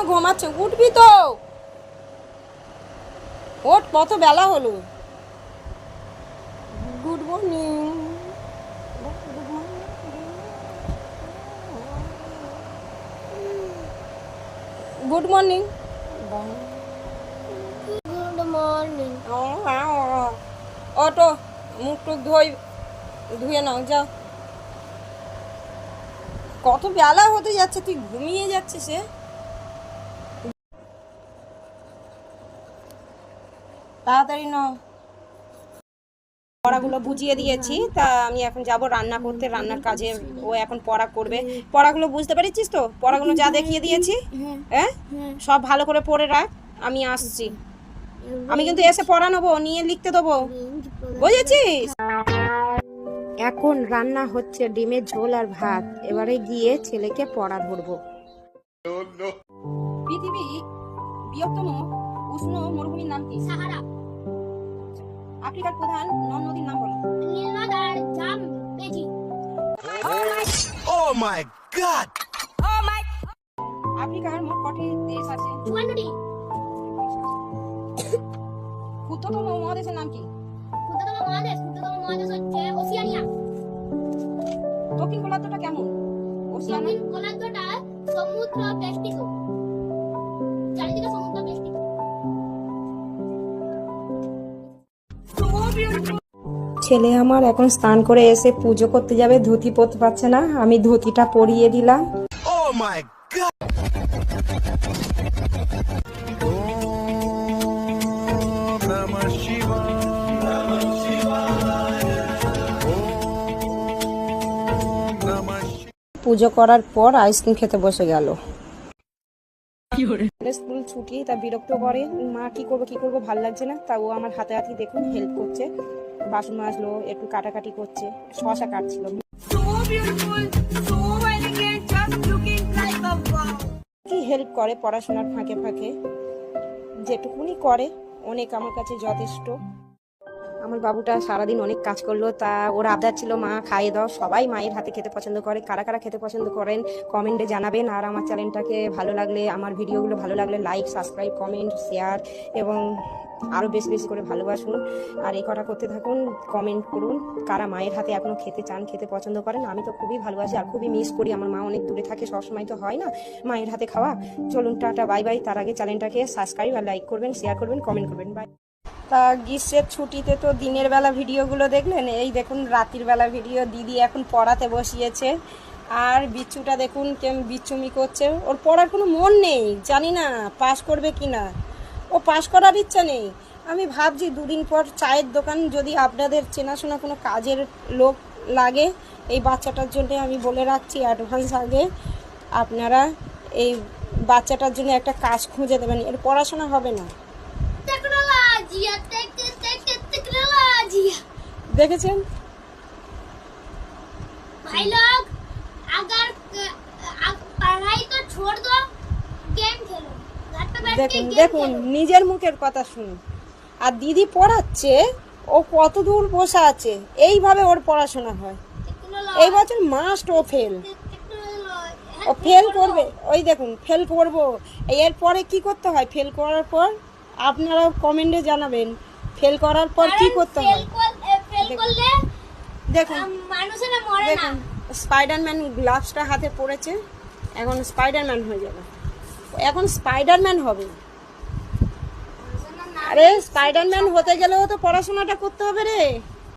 ঘুমাচ্ছে, উঠবি তো, ওঠ, কত বেলা হলো। Good morning. Good morning. Good morning. Auto মুখ টুক ধুয়ে নাও, যাও। কত বেলা হতে যাচ্ছে, তুই ঘুমিয়ে যাচ্ছিস। তাড়াতাড়ি নাও। পড়াগুলো বুঝিয়ে দিয়েছি, তা আমি এখন যাব রান্না করতে, রান্নার কাজে ও এখন পড়া করবে। পড়াগুলো বুঝতে পেরেছিস তো? পড়াগুলো যা দেখিয়ে দিয়েছি, হ্যাঁ, সব ভালো করে পড়ে রাখ, আমি আসছি। আমি কিন্তু এসে পড়া নেবো, নিয়ে লিখতে দেবো, বুঝেছিস? এখন রান্না হচ্ছে ডিমের ঝোল আর ভাত। এবারে গিয়ে ছেলেকে পড়া ধরবো। পৃথিবী বৃহত্তম উষ্ণ মরুভূমির নাম কি? সাহারা। আফ্রিকার প্রধান নদীর নাম বলো। নীল নদ আর জামবেজি। Oh my god! আফ্রিকার মোট কটি দেশ আছে? 54টি। ক্ষুদ্রতম মহাদেশের নাম কি? ক্ষুদ্রতম মহাদেশ হচ্ছে ওসিয়ানিয়া। দক্ষিণ গোলার্ধটা কেমন? ওসিয়ানা। দক্ষিণ গোলার্ধটা সমুদ্র বেষ্টিত, চারিদিকে সমুদ্র বেষ্টিত। ছেলে আমার এখন স্নান করে এসে পুজো করতে যাবে, ধুতি পরতে পারছে না, আমি ধুতিটা পরিয়ে দিলাম। Oh my god! Om Namah Shivaya. Om Namah Shivaya. পুজো করার পর আইসক্রিম খেতে বসে গেল। স্কুল ছুটি, তা বিরক্ত করে, মা কি করবো ভালো লাগছে না, তা ও আমার হাতে হাতে দেখুন হেল্প করছে, বাসন মাজলো, একটু কাটাকাটি করছে, শশা কাটছিল। কি হেল্প করে পড়াশোনার ফাঁকে ফাঁকে, যেটুকুনি করে অনেক আমার কাছে যথেষ্ট। আমার বাবুটা সারাদিন অনেক কাজ করলো, তা ওর আবদার ছিল মা খাইয়ে দাও। সবাই মায়ের হাতে খেতে পছন্দ করে, কারা কারা খেতে পছন্দ করেন কমেন্টে জানাবেন। আর আমার চ্যানেলটাকে ভালো লাগলে, আমার ভিডিওগুলো ভালো লাগলে লাইক, সাবস্ক্রাইব, কমেন্ট, শেয়ার এবং আরও বেশি বেশি করে ভালোবাসুন। আর এই কটা করতে থাকুন, কমেন্ট করুন কারা মায়ের হাতে এখনও খেতে চান, খেতে পছন্দ করেন। আমি তো খুবই ভালোবাসি আর খুবই মিস করি, আমার মা অনেক দূরে থাকে, সবসময় তো হয় না মায়ের হাতে খাওয়া। চলুন টাটা, বাই বাই। তার আগে চ্যানেলটাকে সাবস্ক্রাইব আর লাইক করবেন, শেয়ার করবেন, কমেন্ট করবেন, বাই। তা গ্রীষ্মের ছুটিতে তো দিনের বেলা ভিডিওগুলো দেখলেন, এই দেখুন রাতের বেলা ভিডিও। দিদি এখন পড়াতে বসিয়েছে, আর বিচ্ছুটা দেখুন কেমন বিচ্ছুমি করছে, ওর পড়ার কোনো মন নেই, জানি না পাশ করবে কি না, ও পাশ করার ইচ্ছা নেই। আমি ভাবছি দুদিন পর চায়ের দোকান, যদি আপনাদের চেনাশোনা কোনো কাজের লোক লাগে এই বাচ্চাটার জন্য, আমি বলে রাখছি অ্যাডভান্স আগে, আপনারা এই বাচ্চাটার জন্য একটা কাজ খুঁজে দেবেন, এর পড়াশোনা হবে না। দেখেছেন भाई लोग, अगर पढ़ाई तो छोड़ दो, गेम खेलो, घर पे बैठ के দেখুন गेम দেখুন खेलो। নিজের মুখের কথা শুনুন। আর দিদি পড়াচ্ছে, ও কত দূর বসে আছে, এইভাবে ওর পড়াশোনা হয়। এই বছর মাস্ট ও ফেল, ও ফেল করবে। ওই দেখুন ফেল করবো, এরপরে কি করতে হয় ফেল করার পর? আপনারাও কমেন্টে জানাবেন ফেল করার পর কি করতে হয়। फेल করলে দেখুন মানুষেরা মরে না। দেখুন স্পাইডারম্যান গ্লাভসটা হাতে পড়েছে, এখন স্পাইডারম্যান হয়ে যাবে, এখন স্পাইডারম্যান হবে। আরে স্পাইডারম্যান হতে গেলেও তো পড়াশোনাটা করতে হবে রে।